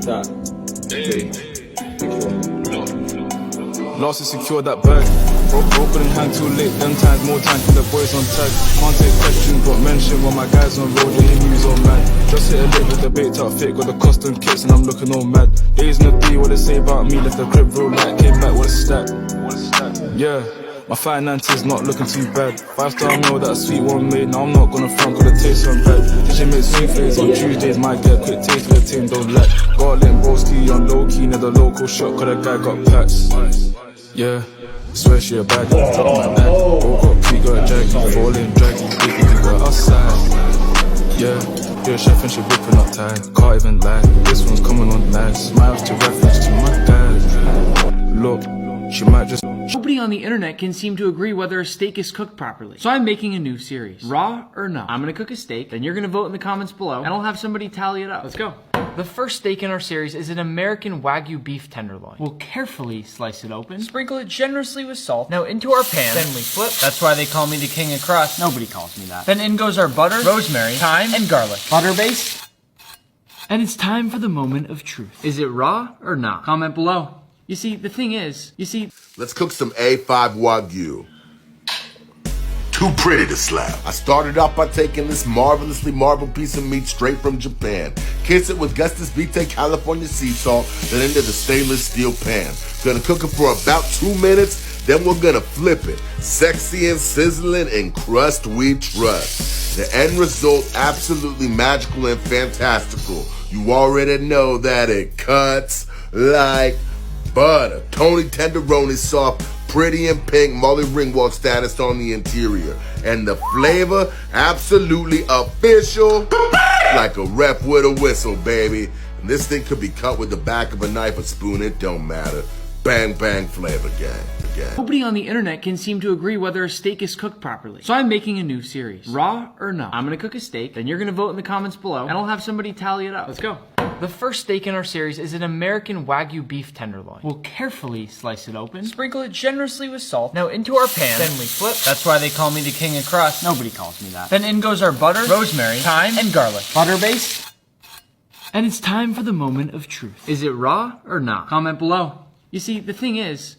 that. Last to secure that bag. Bro couldn't hang too late. Them times, more time for the boys on tag. Can't take questions, but mention when my guys on road. Yeah, he moves all mad. Just hit a lick with the baked outfit. Got the custom kits and I'm looking all mad. Days in the D, what they say about me. Left the crib real light. Came back with a stack. Yeah. My finances not looking too bad. 5-star meal that a sweet one made. Now I'm not gonna front, cause the taste went bad. Kitchen made souffles on Tuesdays, might get a quick taste for the team, don't lack. Garlic and broski on low key near the local shop, cause the guy got packs. Yeah, swear she a bad girl, top my neck. All got P, got jaggy, falling, draggy, big, we got outside. Yeah, you're a chef and she whipping up tight. Can't even lie, this one's coming on nice. Smiles to reference to my dad. Look, she might just. Nobody on the internet can seem to agree whether a steak is cooked properly. So I'm making a new series. Raw or not? I'm gonna cook a steak, then you're gonna vote in the comments below, and I'll have somebody tally it up. Let's go. The first steak in our series is an American Wagyu beef tenderloin. We'll carefully slice it open, sprinkle it generously with salt. Now into our pan, then we flip. That's why they call me the king of crust. Nobody calls me that. Then in goes our butter, rosemary, thyme, and garlic. Butter based. And it's time for the moment of truth. Is it raw or not? Comment below. You see, the thing is, let's cook some A5 Wagyu. Too pretty to slap. I started off by taking this marvelously marbled piece of meat straight from Japan. Kiss it with Gustus Vitae California sea salt, then into the stainless steel pan. Gonna cook it for about 2 minutes, then we're gonna flip it. Sexy and sizzling and crust we trust. The end result absolutely magical and fantastical. You already know that it cuts like butter. Tony tenderoni soft, pretty and pink, Molly Ringwald status on the interior. And the flavor, absolutely official, like a rep with a whistle, baby. And this thing could be cut with the back of a knife or spoon, it don't matter. Bang, bang, flavor gang. Nobody on the internet can seem to agree whether a steak is cooked properly. So I'm making a new series. Raw or not? I'm gonna cook a steak, then you're gonna vote in the comments below, and I'll have somebody tally it up. Let's go. The first steak in our series is an American Wagyu beef tenderloin. We'll carefully slice it open, sprinkle it generously with salt. Now into our pan, then we flip. That's why they call me the king of crust. Nobody calls me that. Then in goes our butter, rosemary, thyme, and garlic. Butter based. And it's time for the moment of truth. Is it raw or not? Comment below. You see, the thing is,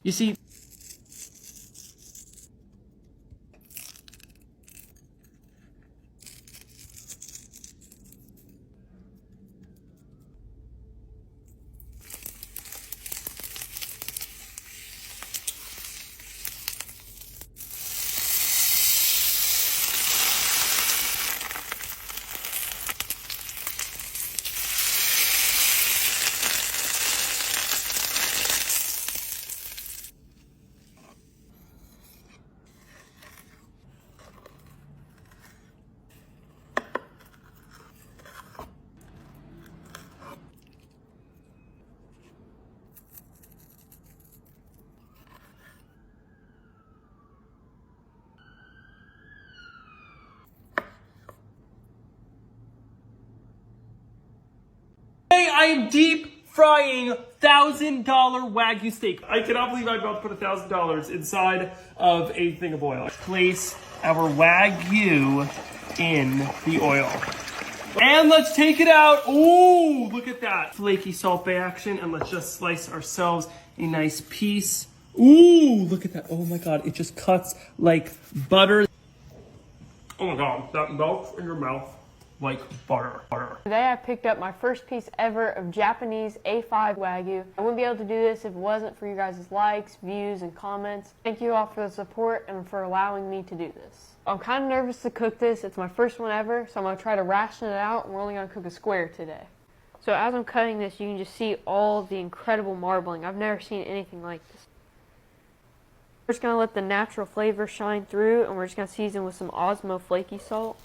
I am deep frying $1,000 Wagyu steak. I cannot believe I'm about to put $1,000 inside of a thing of oil. Place our Wagyu in the oil. And let's take it out. Ooh, look at that. Flaky Salt Bay action. And let's just slice ourselves a nice piece. Ooh, look at that. Oh my God, it just cuts like butter. Oh my God, that melts in your mouth like butter. Today I picked up my first piece ever of Japanese A5 Wagyu. I wouldn't be able to do this if it wasn't for you guys' likes, views, and comments. Thank you all for the support and for allowing me to do this. I'm kind of nervous to cook this. It's my first one ever, so I'm going to try to ration it out, and we're only going to cook a square today. So as I'm cutting this, you can just see all the incredible marbling. I've never seen anything like this. We're just going to let the natural flavor shine through, and we're just going to season with some Osmo flaky salt.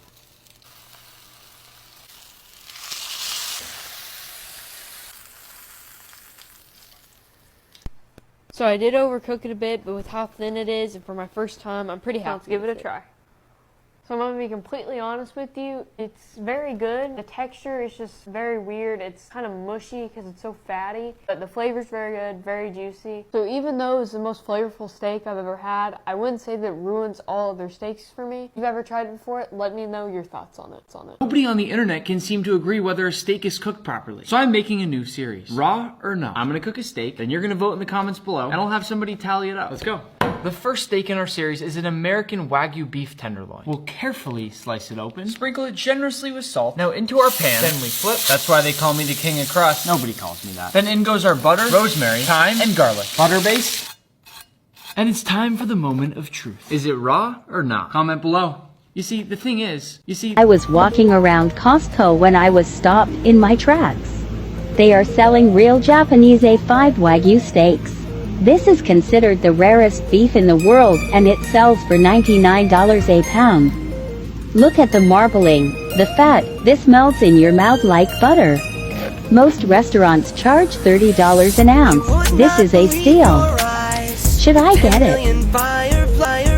So I did overcook it a bit, but with how thin it is and for my first time, I'm pretty happy. Let's give it a try. So I'm gonna be completely honest with you. It's very good. The texture is just very weird. It's kind of mushy because it's so fatty, but the flavor's very good, very juicy. So even though it's the most flavorful steak I've ever had, I wouldn't say that it ruins all of their steaks for me. If you've ever tried it before, let me know your thoughts on it. Nobody on the internet can seem to agree whether a steak is cooked properly. So I'm making a new series. Raw or not? I'm gonna cook a steak, then you're gonna vote in the comments below, and I'll have somebody tally it up. Let's go. The first steak in our series is an American Wagyu beef tenderloin. We'll carefully slice it open, sprinkle it generously with salt. Now into our pan, then we flip. That's why they call me the king of crust. Nobody calls me that. Then in goes our butter, rosemary, thyme, and garlic. Butter based. And it's time for the moment of truth. Is it raw or not? Comment below. You see, the thing is, I was walking around Costco when I was stopped in my tracks. They are selling real Japanese A5 Wagyu steaks. This is considered the rarest beef in the world, and it sells for $99 a pound. Look at the marbling, the fat, this melts in your mouth like butter. Most restaurants charge $30 an ounce. This is a steal. Should I get it?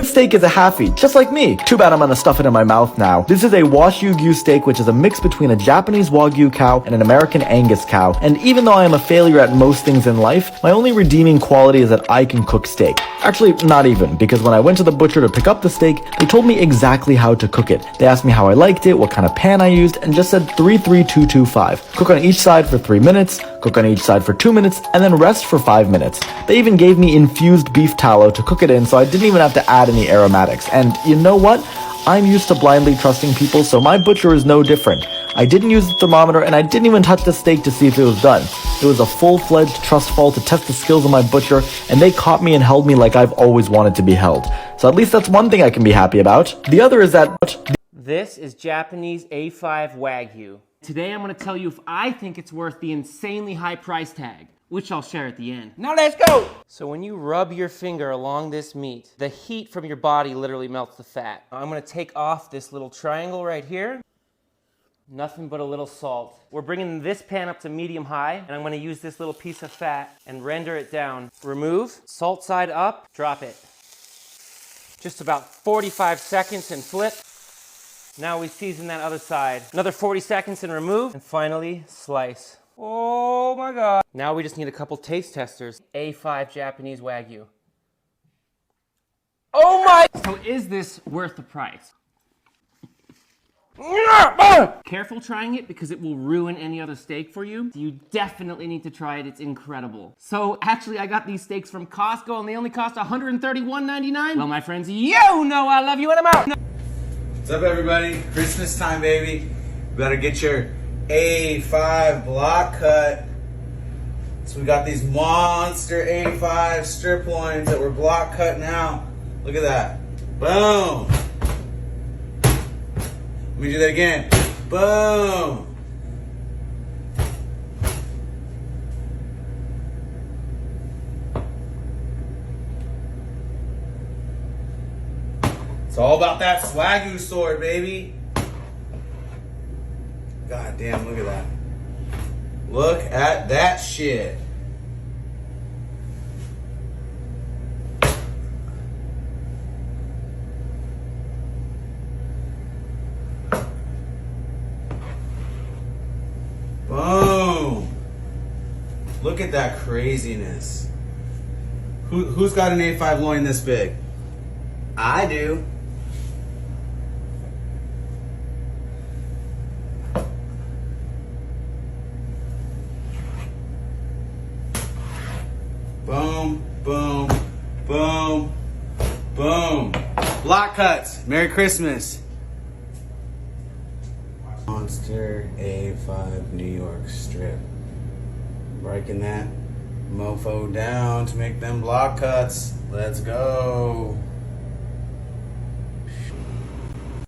Steak is a halfie, just like me. Too bad I'm gonna stuff it in my mouth now. This is a Wagyu steak, which is a mix between a Japanese Wagyu cow and an American Angus cow. And even though I am a failure at most things in life, my only redeeming quality is that I can cook steak. Actually, not even, because when I went to the butcher to pick up the steak, they told me exactly how to cook it. They asked me how I liked it, what kind of pan I used, and just said 3-3-2-2-5. Cook on each side for 3 minutes, cook on each side for 2 minutes, and then rest for 5 minutes. They even gave me infused beef tallow to cook it in, so I didn't even have to add any aromatics. And you know what? I'm used to blindly trusting people, so my butcher is no different. I didn't use the thermometer, and I didn't even touch the steak to see if it was done. It was a full-fledged trust fall to test the skills of my butcher, and they caught me and held me like I've always wanted to be held. So at least that's one thing I can be happy about. The other is that... This is Japanese A5 Wagyu. Today I'm going to tell you if I think it's worth the insanely high price tag, which I'll share at the end. Now let's go! So when you rub your finger along this meat, the heat from your body literally melts the fat. I'm going to take off this little triangle right here. Nothing but a little salt. We're bringing this pan up to medium high, and I'm going to use this little piece of fat and render it down. Remove, salt side up, drop it. Just about 45 seconds and flip. Now we season that other side. Another 40 seconds and remove. And finally, slice. Oh my God. Now we just need a couple taste testers. A5 Japanese Wagyu. Oh my! So is this worth the price? Careful trying it because it will ruin any other steak for you. You definitely need to try it. It's incredible. So actually I got these steaks from Costco and they only cost $131.99. Well, my friends, you know I love you and I'm out. What's up, everybody? Christmas time, baby. Better get your A5 block cut. So we got these monster A5 strip loins that we're block cutting out. Look at that. Boom. Let me do that again. Boom. It's all about that Wagyu sword, baby. God damn, look at that. Look at that shit. Boom. Look at that craziness. Who's got an A5 loin this big? I do. Boom, boom, boom, boom. Block cuts. Merry Christmas. Monster A5 New York strip. Breaking that mofo down to make them block cuts. Let's go.